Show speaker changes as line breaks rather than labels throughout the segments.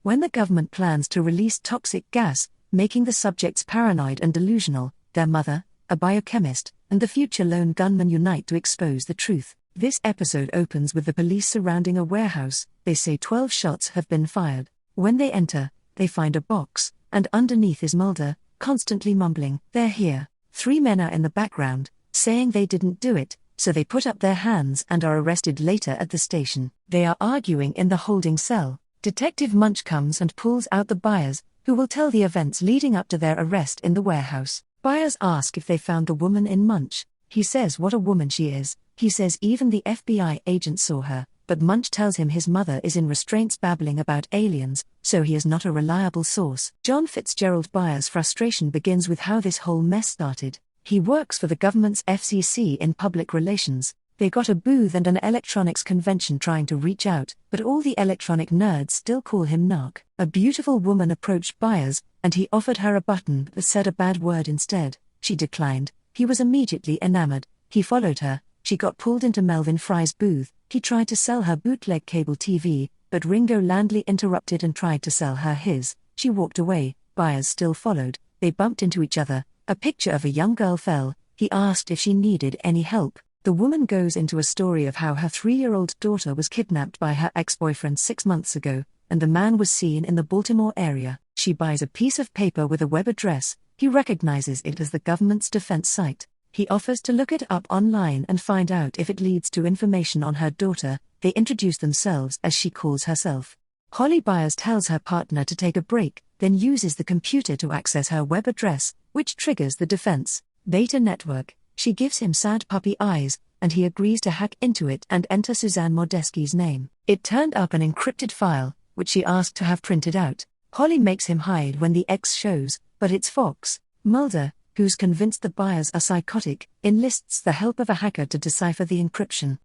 When the government plans to release toxic gas, making the subjects paranoid and delusional, their mother, a biochemist, and the future lone gunman unite to expose the truth. This episode opens with the police surrounding a warehouse. They say 12 shots have been fired. When they enter, they find a box, and underneath is Mulder, constantly mumbling, "They're here." 3 men are in the background, saying they didn't do it, so they put up their hands and are arrested later at the station. They are arguing in the holding cell. Detective Munch comes and pulls out the Byers, who will tell the events leading up to their arrest in the warehouse. Byers ask if they found the woman in Munch. He says what a woman she is. He says even the FBI agent saw her, but Munch tells him his mother is in restraints babbling about aliens, so he is not a reliable source. John Fitzgerald Byers' frustration begins with how this whole mess started. He works for the government's FCC in public relations. They got a booth and an electronics convention trying to reach out, but all the electronic nerds still call him narc. A beautiful woman approached Byers, and he offered her a button but said a bad word instead. She declined. He was immediately enamored. He followed her. She got pulled into Melvin Fry's booth. He tried to sell her bootleg cable TV, but Ringo Landley interrupted and tried to sell her his. She walked away. Byers still followed. They bumped into each other. A picture of a young girl fell. He asked if she needed any help. The woman goes into a story of how her 3-year-old daughter was kidnapped by her ex-boyfriend 6 months ago, and the man was seen in the Baltimore area. She buys a piece of paper with a web address. He recognizes it as the government's defense site. He offers to look it up online and find out if it leads to information on her daughter. They introduce themselves as she calls herself Holly. Byers tells her partner to take a break, then uses the computer to access her web address, which triggers the defense beta network. She gives him sad puppy eyes, and he agrees to hack into it and enter Suzanne Modesky's name. It turned up an encrypted file, which she asked to have printed out. Holly makes him hide when the X shows, but it's Fox. Mulder, who's convinced the Byers are psychotic, enlists the help of a hacker to decipher the encryption.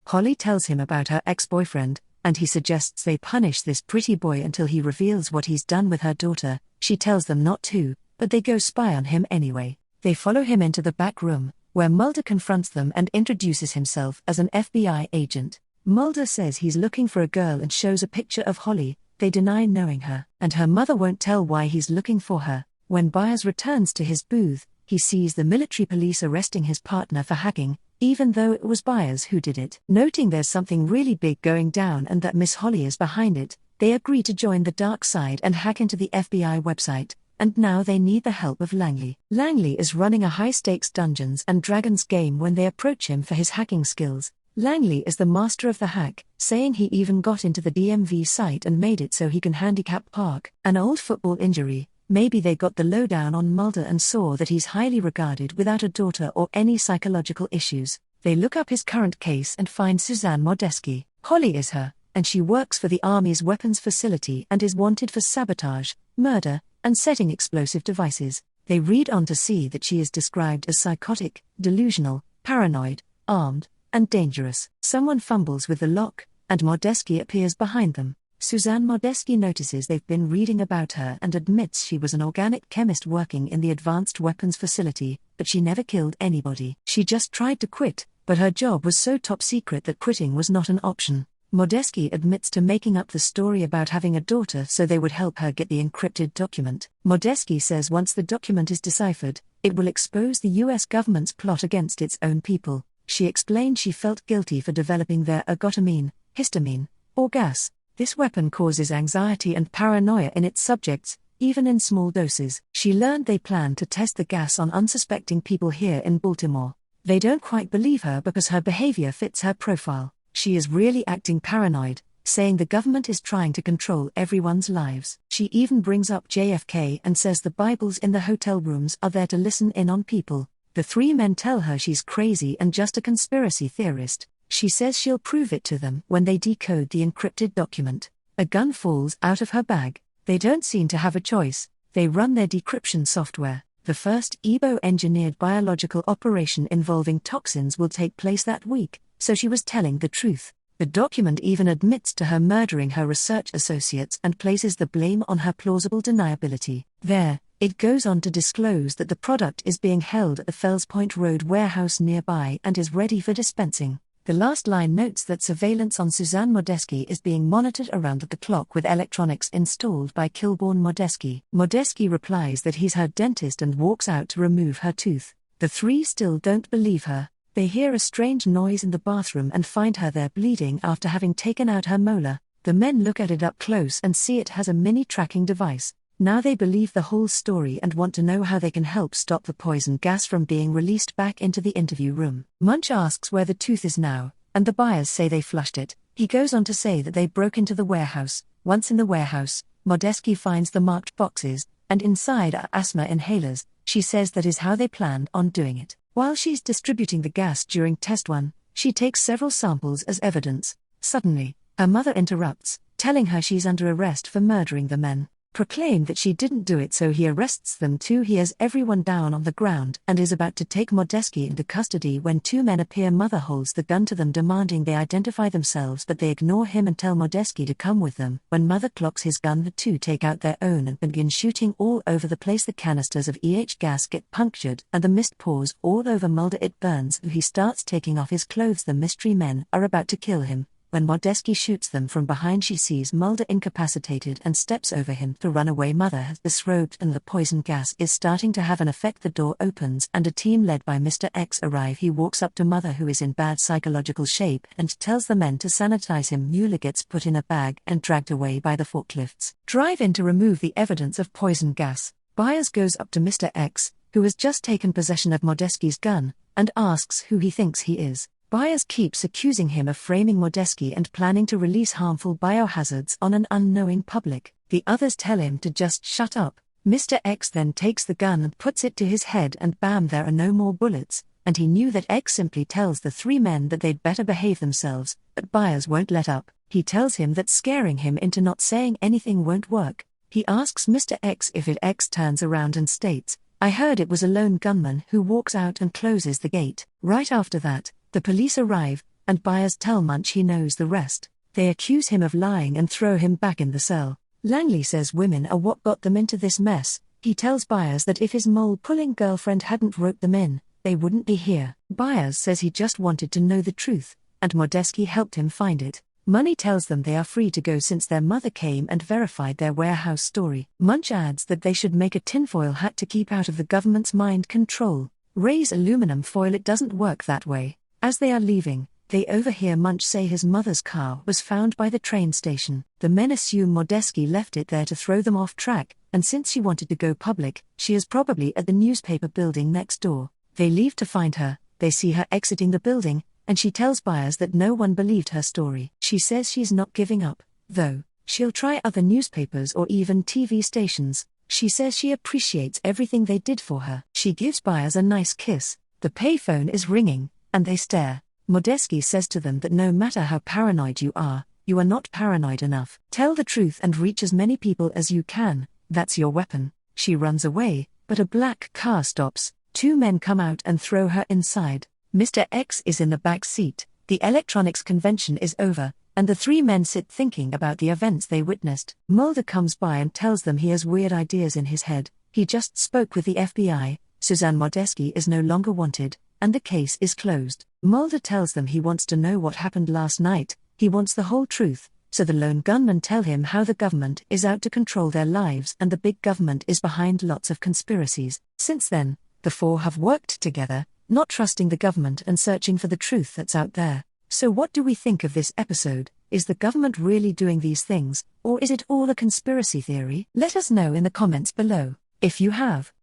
Holly tells him about her ex-boyfriend, and he suggests they punish this pretty boy until he reveals what he's done with her daughter. She tells them not to, but they go spy on him anyway. They follow him into the back room, where Mulder confronts them and introduces himself as an FBI agent. Mulder says he's looking for a girl and shows a picture of Holly. They deny knowing her, and her mother won't tell why he's looking for her. When Byers returns to his booth, he sees the military police arresting his partner for hacking, even though it was Byers who did it. Noting there's something really big going down and that Miss Holly is behind it, they agree to join the dark side and hack into the FBI website. And now they need the help of Langley. Langley is running a high-stakes Dungeons and Dragons game when they approach him for his hacking skills. Langley is the master of the hack, saying he even got into the DMV site and made it so he can handicap park an old football injury. Maybe they got the lowdown on Mulder and saw that he's highly regarded without a daughter or any psychological issues. They look up his current case and find Suzanne Modesky. Holly is her, and she works for the Army's weapons facility and is wanted for sabotage, murder, and setting explosive devices. They read on to see that she is described as psychotic, delusional, paranoid, armed, and dangerous. Someone fumbles with the lock, and Modesky appears behind them. Suzanne Modesky notices they've been reading about her and admits she was an organic chemist working in the advanced weapons facility, but she never killed anybody. She just tried to quit, but her job was so top secret that quitting was not an option. Modesky admits to making up the story about having a daughter so they would help her get the encrypted document. Modesky says once the document is deciphered, it will expose the US government's plot against its own people. She explained she felt guilty for developing their ergotamine, histamine, or gas. This weapon causes anxiety and paranoia in its subjects, even in small doses. She learned they planned to test the gas on unsuspecting people here in Baltimore. They don't quite believe her because her behavior fits her profile. She is really acting paranoid, saying the government is trying to control everyone's lives. She even brings up JFK and says the Bibles in the hotel rooms are there to listen in on people. The 3 men tell her she's crazy and just a conspiracy theorist. She says she'll prove it to them when they decode the encrypted document. A gun falls out of her bag. They don't seem to have a choice. They run their decryption software. The first EBO-engineered biological operation involving toxins will take place that week, so she was telling the truth. The document even admits to her murdering her research associates and places the blame on her plausible deniability. There, it goes on to disclose that the product is being held at the Fells Point Road warehouse nearby and is ready for dispensing. The last line notes that surveillance on Suzanne Modesky is being monitored around the clock with electronics installed by Kilborn Modesky. Modesky replies that he's her dentist and walks out to remove her tooth. The three still don't believe her. They hear a strange noise in the bathroom and find her there bleeding after having taken out her molar. The men look at it up close and see it has a mini tracking device. Now they believe the whole story and want to know how they can help stop the poison gas from being released back into the interview room. Munch asks where the tooth is now, and the buyers say they flushed it. He goes on to say that they broke into the warehouse. Once in the warehouse, Modesky finds the marked boxes, and inside are asthma inhalers. She says that is how they planned on doing it. While she's distributing the gas during test 1, she takes several samples as evidence. Suddenly, her mother interrupts, telling her she's under arrest for murdering the men. Proclaim that she didn't do it, so he arrests them too. He has everyone down on the ground and is about to take Modesky into custody when two men appear. Mother holds the gun to them, demanding they identify themselves, but they ignore him and tell Modesky to come with them. When Mother clocks his gun, the two take out their own and begin shooting all over the place. The canisters of gas get punctured and the mist pours all over Mulder. It burns. He starts taking off his clothes. The mystery men are about to kill him. When Modesky shoots them from behind, she sees Mulder incapacitated and steps over him to run away. Mother has disrobed and the poison gas is starting to have an effect. The door opens and a team led by Mr. X arrive. He walks up to Mother, who is in bad psychological shape, and tells the men to sanitize him. Mueller gets put in a bag and dragged away by the forklifts. Drive in to remove the evidence of poison gas. Byers goes up to Mr. X, who has just taken possession of Modesky's gun, and asks who he thinks he is. Byers keeps accusing him of framing Modesky and planning to release harmful biohazards on an unknowing public. The others tell him to just shut up. Mr. X then takes the gun and puts it to his head, and bam, there are no more bullets. And he knew that X simply tells the three men that they'd better behave themselves, but Byers won't let up. He tells him that scaring him into not saying anything won't work. He asks Mr. X if it. X turns around and states, "I heard it was a lone gunman," who walks out and closes the gate. Right after that, the police arrive, and Byers tell Munch he knows the rest. They accuse him of lying and throw him back in the cell. Langley says women are what got them into this mess. He tells Byers that if his mole-pulling girlfriend hadn't roped them in, they wouldn't be here. Byers says he just wanted to know the truth, and Modesky helped him find it. Money tells them they are free to go since their mother came and verified their warehouse story. Munch adds that they should make a tinfoil hat to keep out of the government's mind control. Ray's aluminum foil, it doesn't work that way. As they are leaving, they overhear Munch say his mother's car was found by the train station. The men assume Modesky left it there to throw them off track, and since she wanted to go public, she is probably at the newspaper building next door. They leave to find her. They see her exiting the building, and she tells Byers that no one believed her story. She says she's not giving up, though. She'll try other newspapers or even TV stations. She says she appreciates everything they did for her. She gives Byers a nice kiss. The payphone is ringing, and they stare. Modesky says to them that no matter how paranoid you are not paranoid enough. Tell the truth and reach as many people as you can. That's your weapon. She runs away, but a black car stops. Two men come out and throw her inside. Mr. X is in the back seat. The electronics convention is over, and the three men sit thinking about the events they witnessed. Mulder comes by and tells them he has weird ideas in his head. He just spoke with the FBI. Suzanne Modesky is no longer wanted, and the case is closed. Mulder tells them he wants to know what happened last night. He wants the whole truth, so the lone gunmen tell him how the government is out to control their lives and the big government is behind lots of conspiracies. Since then, the four have worked together, not trusting the government and searching for the truth that's out there. So what do we think of this episode? Is the government really doing these things, or is it all a conspiracy theory? Let us know in the comments below. If you have